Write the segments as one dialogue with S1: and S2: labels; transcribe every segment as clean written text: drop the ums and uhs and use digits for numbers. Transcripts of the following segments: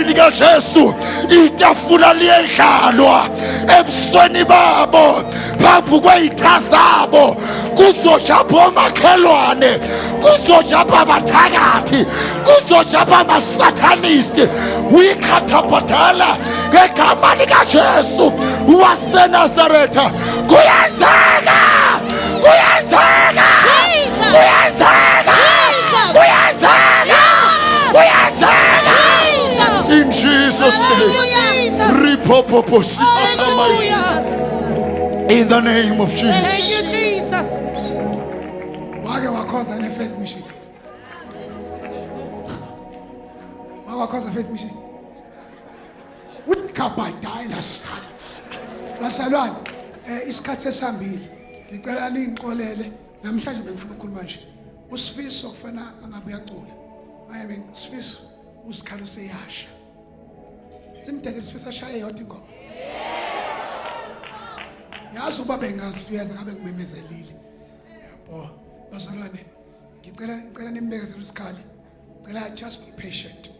S1: lika Jesu itafula liyedlalwa ebusweni babo phambi kwezitha zabo kuzojapha omakhelwane kuzojapha abathakathi kuzojapha amasatanisti uyikhathaphathala ngegama lika Jesu waseNazaretha kuyenzeka kuyenzeka kuyenzeka kuyenzeka kuyenzeka in Jesus name in the name of Jesus.
S2: Thank you, Jesus. Wake wakhonza ne-faith mission. Wake wakhonza faith mission. Ukabhadala sala. Basalwane, isikhathi esihambile. Ngicela ningixolele namhlanje bengifuna ukukhuluma nje. Usifiso kufana angabe uyacula. Maye Sifiso usikhalo seyasha. Simdeke Sifiso ashaye yodwa ingoma. Yazi uba bengazi uyeza ngabe ngimemezelile. Yabo. Basalwane, ngicela nimbekezele usikhali. Ngicela just be patient.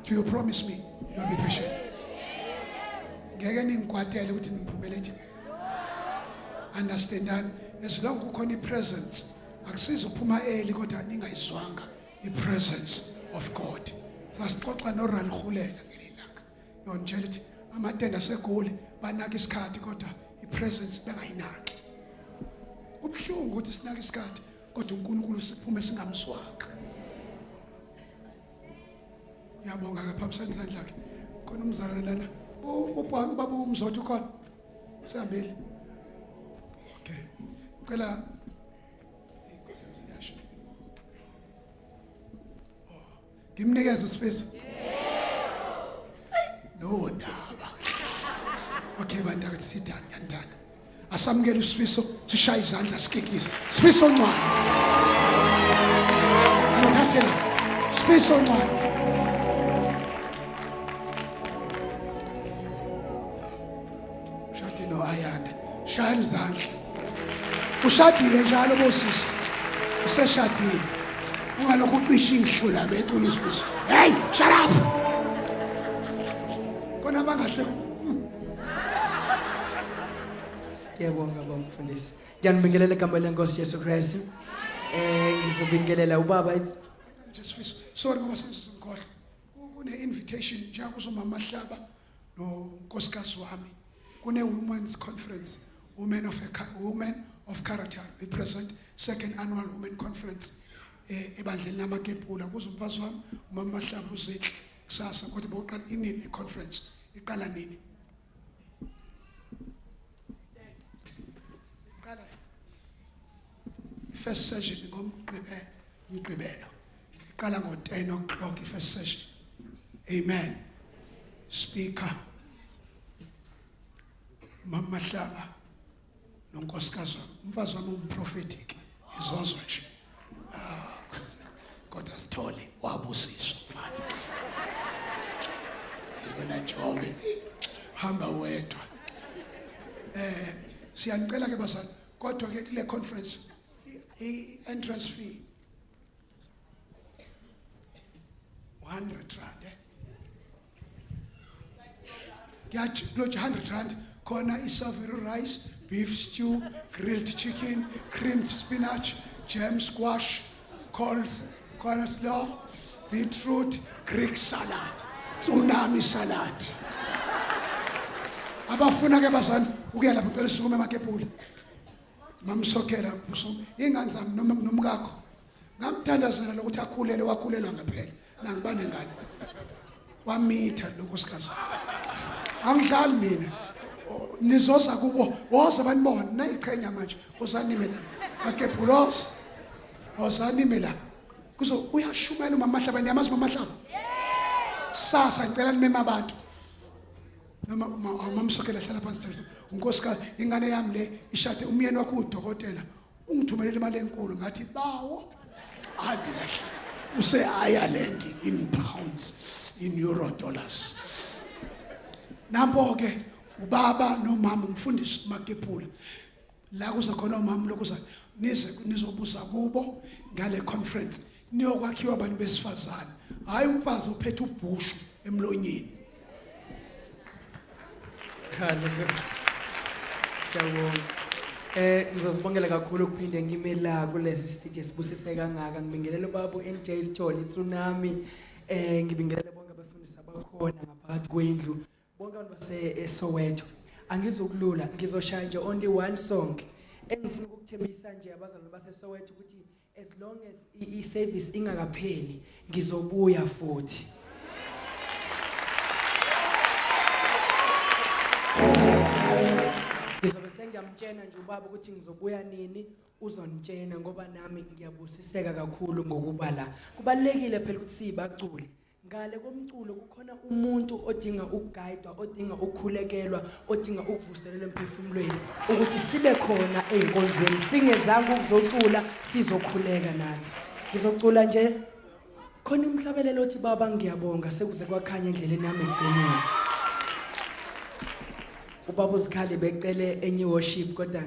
S2: Do you promise me you'll be patient? Ngeke ningikwatele ukuthi ngiphumele. Understand? As long kukhona ipresence, akusiza uphuma early kodwa ningayizwanga ipresence of God. Sasixoxa noRal Khulela ngelilanga. Yonjela ukuthi amatenda segoli banaka isikhathi kodwa ipresence bengayinaki. Ubhlungu ukuthi sinaka isikhathi kodwa uNkulunkulu siphume singamswanga. Yabonga kaphaphisana izandla zakhe. Khona umzalwane lana. Ubaba umzothu khona. Sihambile. Okay. Cela ngimnikeza uSifiso. No ndaba. Okay bantu athi sidani kanjani. Asamukele uSifiso sishaya izandla sikikisa. Sifiso ncwane. Angithathela. Sifiso ncwane. Shadi no ayanda. Shaya izandla. Ushadile njalo bosisi. Useshadile. Ungalokhu ucisha ihlo la bethu uSifiso. Hey, shut up. Kona bangahle.
S3: Ngiyabonga bamfundisi. Ngiyanibingelela igama lenkosi Yesu Kristu. Ngizobingelela ubaba
S2: just sorry ngoba sengisikhohle. Kune invitation njengoba uzomama Mahlaba nonkosikazi wami. Kune women's conference, women of character represent second annual women conference ebandleni lamakepula kuzomfazi wami umama Mahlaba uZihle kusasa kodwa boqala inini iconference iqala nini iqala first session ngomgqibelo iqala ngo-10 o'clock first session. Amen. Speaker Mama Mahlaba nonkosikazi umfazi wami umprophetic izozwe nje kodwa sithole wabusiswa mfana yena Jobe hamba wedwa siyanicela ke bazali kodwa ke kule conference entrance fee 100 rand yathi lo 100 rand khona isavory rice, beef stew, grilled chicken, creamed spinach, jam squash, coleslaw, beetroot, Greek salad, tsunami salad. Abafuna ke bazali ukuya lapho ucela usukume emakepula. Mamsokela busuku ingane zami noma nomkakho. Ngamthandazela lokuthi akhulele wakhulelwa ngaphela. Nangibane ngani. Wamitha lonkosikazi. Angidlali mina. Nizoza kubo woza banibona nayiqhenya manje uzanime la akephulos uzanime la kuzo uyashumela umama Mahlaba niyamazi umama Mahlaba sasa ngicela nimema abantu noma mamsokela hlala phansi unkosikazi ingane yami le ishade umyeni wakho udokotela ungithumelele imali enkulu ngathi bawo use Ireland in pounds in euro dollars nampo ke ubaba nomama umfundisi makepula la kuzokhona umama lokuza nizobuza kubo ngale conference niyokwakhiwa abantu besifazane hayi umfazi uphethe ubhushu emlonyeni.
S3: Siyabonga. Ngizosibongela kakhulu ukuphinde ngime la kulesi stage esibusise kangaka. Ngibingelele ubaba NJ Sithole Tsunami. Ngibingelele bonke abafundisi abakhona ngaphakathi kwendlu. Bonke abantu base-Soweto. Angizokulula, ngizoshaya nje only one song. Engifuna ukukuthembisa nje abazali base-Soweto ukuthi as long as i-service ingakapheli, ngizobuya futhi. Ngizobe sengiyamtshena nje ubaba ukuthi ngizobuya nini, uzonitshena ngoba nami ngiyabusiseka kakhulu ngokuba la. Kubalekile phela ukuthi sibaculi. Ngale komculo kukhona umuntu odinga ukugayidwa, odinga ukukhulekelwa, odinga ukuvuselelwa emphefumulweni ukuthi sibe khona einkonzweni. Singezanga ukuzocula, sizokhuleka nathi. Ngizocula nje khona umhlabelelo othi baba ngiyabonga sekuze kwakhanya endleleni yami egcineni. Ubaba uzikhali becele enye worship kodwa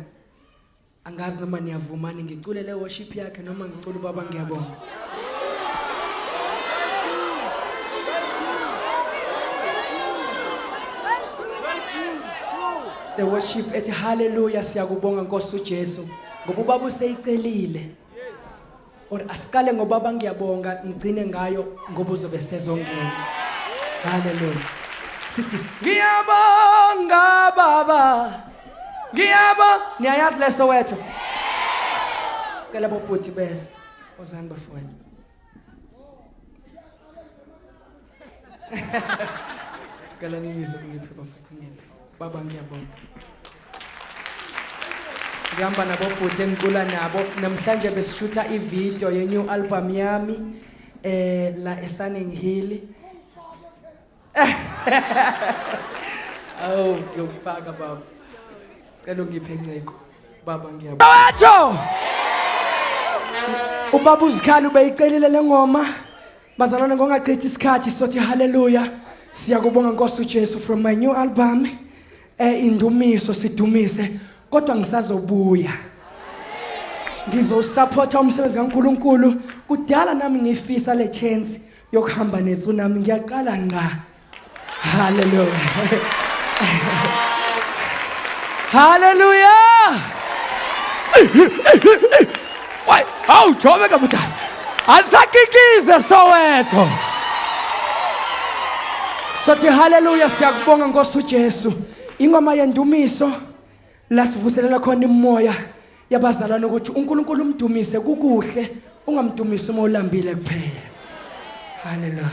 S3: angazi noma niyavumani ngicule le worship yakhe noma ngicule ubaba ngiyabonga. The worship ethi hallelujah siyakubonga Nkosi uJesu ngoba ubaba useyicelile. Or asikale ngobaba ngiyabonga ngigcine ngayo ngoba uzobe sezongena. Hallelujah. Sithi ngiyabonga baba. Niyayazi le Soweto. Cela bobuthi bese. Ozani bafowethu. Cela ningizwe ngiphe bafowethu. Baba ngiyabonga. Ngihamba nabo futhi ngicula nabo namhlanje besishutha ivideo ye new album yami la eSunning Hill. Oh, ngiyofaka baba. Cela ungiphe inceko. Baba ngiyabonga. Soweto! Ubaba uzikhali ubeyicelile lengoma. Bazalwane ngongachithi isikhathi sothi hallelujah. Siyakubonga Nkosi uJesu from my new album. Indumiso sidumise kodwa ngisazobuya. Ngizosupporta umsebenzi kaNkulunkulu. Kudala nami ngifisa le chance yokuhamba neTsunami ngiyaqala ngqa. Hallelujah. Hallelujah. Why? Oh, jobe kabuta. Ansakikize Soweto. Sothi hallelujah siyakubonga Nkosi uJesu. Ingoma yendumiso la sivuselela khona imoya yabazalwane ukuthi uNkulunkulu umdumise kukuhle ungamdumisi uma ulambile kuphela. Hallelujah.